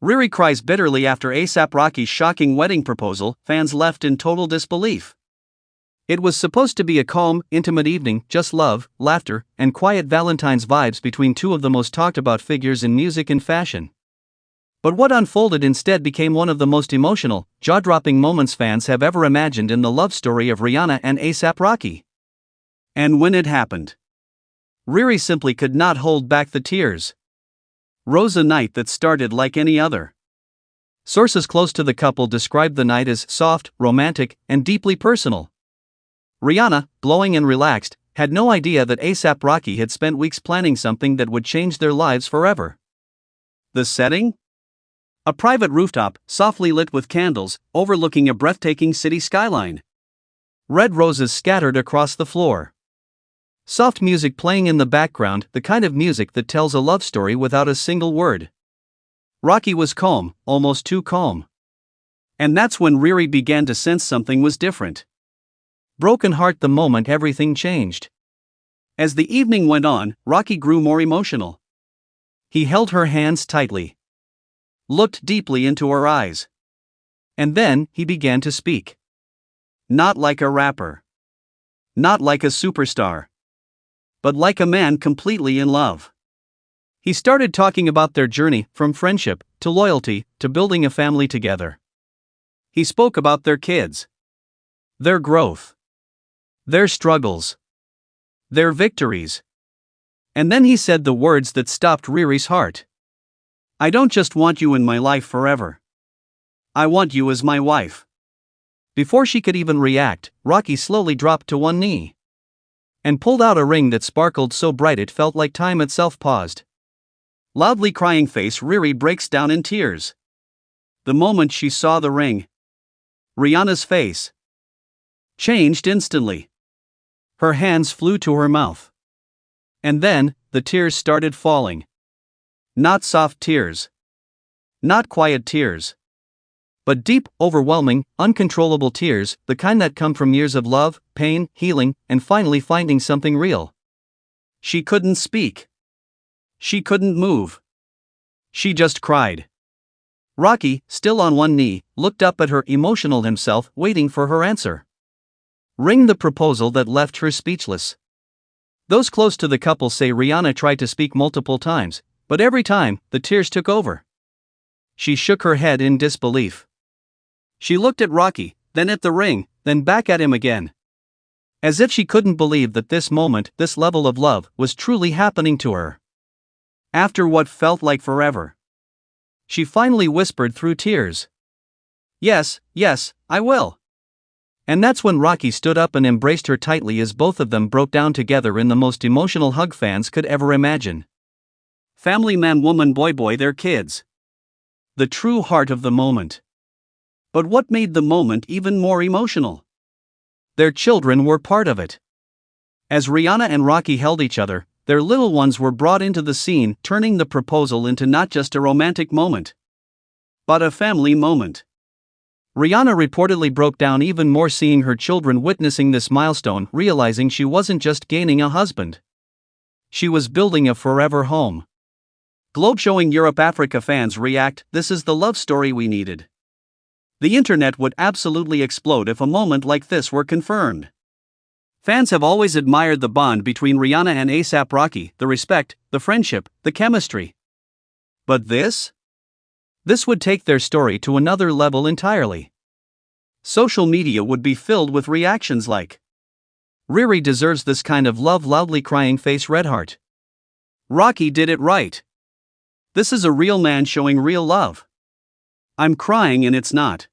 RiRi cries bitterly after A$AP Rocky's shocking wedding proposal, fans left in total disbelief. It was supposed to be a calm, intimate evening, just love, laughter, and quiet Valentine's vibes between two of the most talked about figures in music and fashion. But what unfolded instead became one of the most emotional, jaw-dropping moments fans have ever imagined in the love story of Rihanna and A$AP Rocky. And when it happened, RiRi simply could not hold back the tears. Rose a night that started like any other. Sources close to the couple described the night as soft, romantic, and deeply personal. Rihanna, glowing and relaxed, had no idea that A$AP Rocky had spent weeks planning something that would change their lives forever. The setting? A private rooftop, softly lit with candles, overlooking a breathtaking city skyline. Red roses scattered across the floor. Soft music playing in the background, the kind of music that tells a love story without a single word. Rocky was calm, almost too calm. And that's when RiRi began to sense something was different. Broken heart the moment everything changed. As the evening went on, Rocky grew more emotional. He held her hands tightly, looked deeply into her eyes. And then, he began to speak. Not like a rapper. Not like a superstar. But like a man completely in love. He started talking about their journey, from friendship, to loyalty, to building a family together. He spoke about their kids. Their growth. Their struggles. Their victories. And then he said the words that stopped RiRi's heart. I don't just want you in my life forever. I want you as my wife. Before she could even react, Rocky slowly dropped to one knee. And pulled out a ring that sparkled so bright it felt like time itself paused. Loudly crying face RiRi breaks down in tears. The moment she saw the ring, Rihanna's face changed instantly. Her hands flew to her mouth. And then, the tears started falling. Not soft tears. Not quiet tears. But deep, overwhelming, uncontrollable tears, the kind that come from years of love, pain, healing, and finally finding something real. She couldn't speak. She couldn't move. She just cried. Rocky, still on one knee, looked up at her emotional himself, waiting for her answer. Ring the proposal that left her speechless. Those close to the couple say Rihanna tried to speak multiple times, but every time, the tears took over. She shook her head in disbelief. She looked at Rocky, then at the ring, then back at him again. As if she couldn't believe that this moment, this level of love, was truly happening to her. After what felt like forever, she finally whispered through tears. Yes, I will. And that's when Rocky stood up and embraced her tightly as both of them broke down together in the most emotional hug fans could ever imagine. Family man woman boy their kids. The true heart of the moment. But what made the moment even more emotional? Their children were part of it. As Rihanna and Rocky held each other, their little ones were brought into the scene, turning the proposal into not just a romantic moment, but a family moment. Rihanna reportedly broke down even more seeing her children witnessing this milestone, realizing she wasn't just gaining a husband. She was building a forever home. Globe showing Europe Africa fans react, this is the love story we needed. The internet would absolutely explode if a moment like this were confirmed. Fans have always admired the bond between Rihanna and A$AP Rocky, the respect, the friendship, the chemistry. But this? This would take their story to another level entirely. Social media would be filled with reactions like, RiRi deserves this kind of love, loudly crying face red heart. Rocky did it right. This is a real man showing real love. I'm crying and it's not.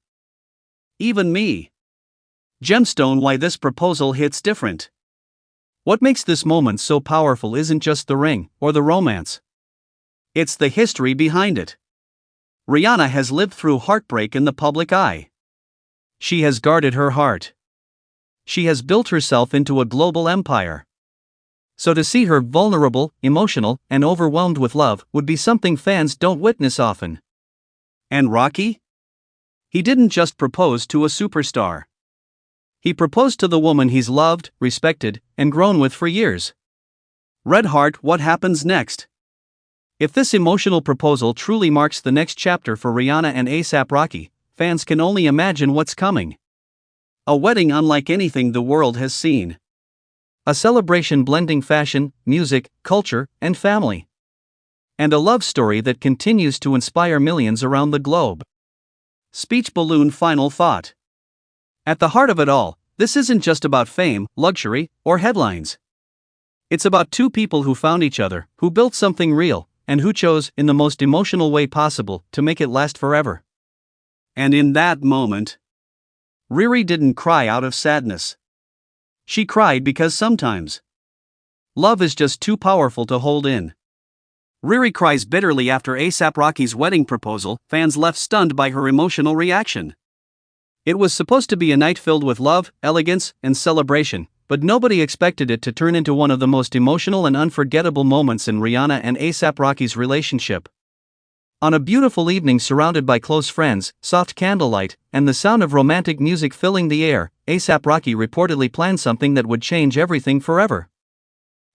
Even me. Gemstone, why this proposal hits different. What makes this moment so powerful isn't just the ring, or the romance. It's the history behind it. Rihanna has lived through heartbreak in the public eye. She has guarded her heart. She has built herself into a global empire. So to see her vulnerable, emotional, and overwhelmed with love would be something fans don't witness often. And Rocky? He didn't just propose to a superstar. He proposed to the woman he's loved, respected, and grown with for years. Red Heart, what happens next? If this emotional proposal truly marks the next chapter for Rihanna and A$AP Rocky, fans can only imagine what's coming. A wedding unlike anything the world has seen. A celebration blending fashion, music, culture, and family. And a love story that continues to inspire millions around the globe. Speech balloon final thought. At the heart of it all, this isn't just about fame, luxury, or headlines. It's about two people who found each other, who built something real, and who chose, in the most emotional way possible, to make it last forever. And in that moment, RiRi didn't cry out of sadness. She cried because sometimes love is just too powerful to hold in. RiRi cries bitterly after A$AP Rocky's wedding proposal, fans left stunned by her emotional reaction. It was supposed to be a night filled with love, elegance, and celebration, but nobody expected it to turn into one of the most emotional and unforgettable moments in Rihanna and A$AP Rocky's relationship. On a beautiful evening surrounded by close friends, soft candlelight, and the sound of romantic music filling the air, A$AP Rocky reportedly planned something that would change everything forever.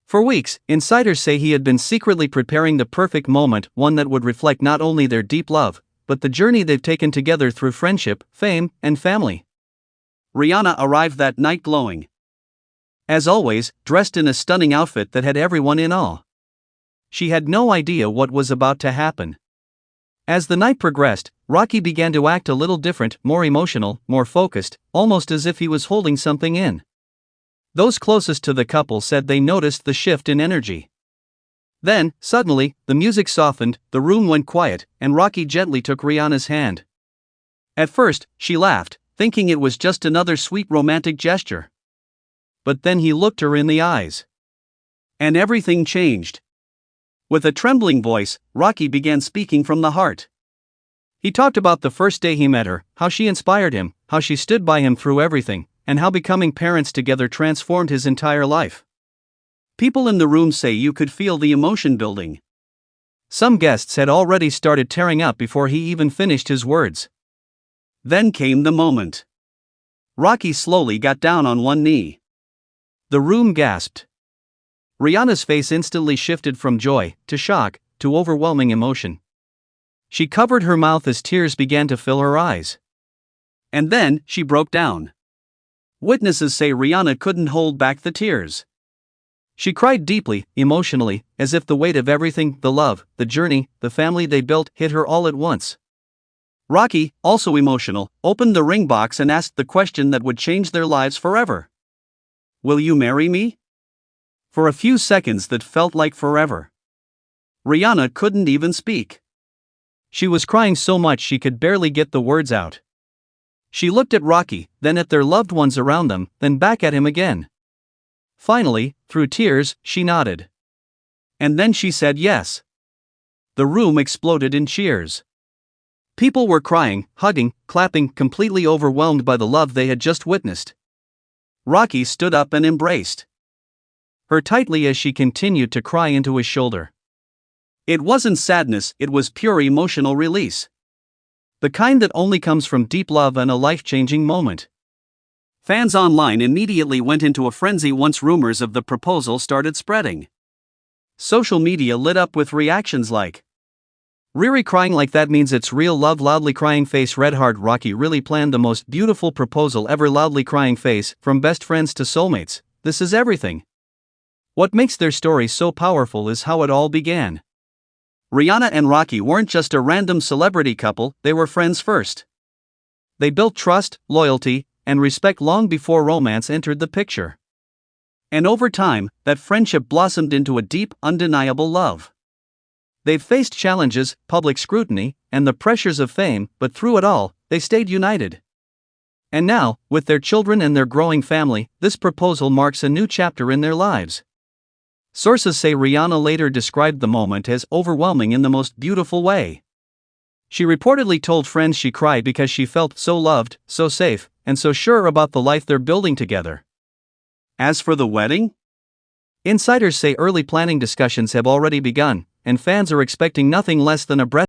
For weeks, insiders say he had been secretly preparing the perfect moment, one that would reflect not only their deep love, but the journey they've taken together through friendship, fame, and family. Rihanna arrived that night glowing. As always, dressed in a stunning outfit that had everyone in awe. She had no idea what was about to happen. As the night progressed, Rocky began to act a little different, more emotional, more focused, almost as if he was holding something in. Those closest to the couple said they noticed the shift in energy. Then, suddenly, the music softened, the room went quiet, and Rocky gently took Rihanna's hand. At first, she laughed, thinking it was just another sweet romantic gesture. But then he looked her in the eyes. And everything changed. With a trembling voice, Rocky began speaking from the heart. He talked about the first day he met her, how she inspired him, how she stood by him through everything, and how becoming parents together transformed his entire life. People in the room say you could feel the emotion building. Some guests had already started tearing up before he even finished his words. Then came the moment. Rocky slowly got down on one knee. The room gasped. Rihanna's face instantly shifted from joy, to shock, to overwhelming emotion. She covered her mouth as tears began to fill her eyes. And then, she broke down. Witnesses say Rihanna couldn't hold back the tears. She cried deeply, emotionally, as if the weight of everything, the love, the journey, the family they built, hit her all at once. Rocky, also emotional, opened the ring box and asked the question that would change their lives forever. Will you marry me? For a few seconds that felt like forever. Rihanna couldn't even speak. She was crying so much she could barely get the words out. She looked at Rocky, then at their loved ones around them, then back at him again. Finally, through tears, she nodded. And then she said yes. The room exploded in cheers. People were crying, hugging, clapping, completely overwhelmed by the love they had just witnessed. Rocky stood up and embraced her tightly as she continued to cry into his shoulder. It wasn't sadness, it was pure emotional release. The kind that only comes from deep love and a life-changing moment. Fans online immediately went into a frenzy once rumors of the proposal started spreading. Social media lit up with reactions like, RiRi crying like that means it's real love, loudly crying face, red heart, Rocky really planned the most beautiful proposal ever, loudly crying face, from best friends to soulmates, this is everything. What makes their story so powerful is how it all began. Rihanna and Rocky weren't just a random celebrity couple, they were friends first. They built trust, loyalty, and respect long before romance entered the picture. And over time, that friendship blossomed into a deep, undeniable love. They've faced challenges, public scrutiny, and the pressures of fame, but through it all, they stayed united. And now, with their children and their growing family, this proposal marks a new chapter in their lives. Sources say Rihanna later described the moment as overwhelming in the most beautiful way. She reportedly told friends she cried because she felt so loved, so safe, and so sure about the life they're building together. As for the wedding? Insiders say early planning discussions have already begun, and fans are expecting nothing less than a breathtaking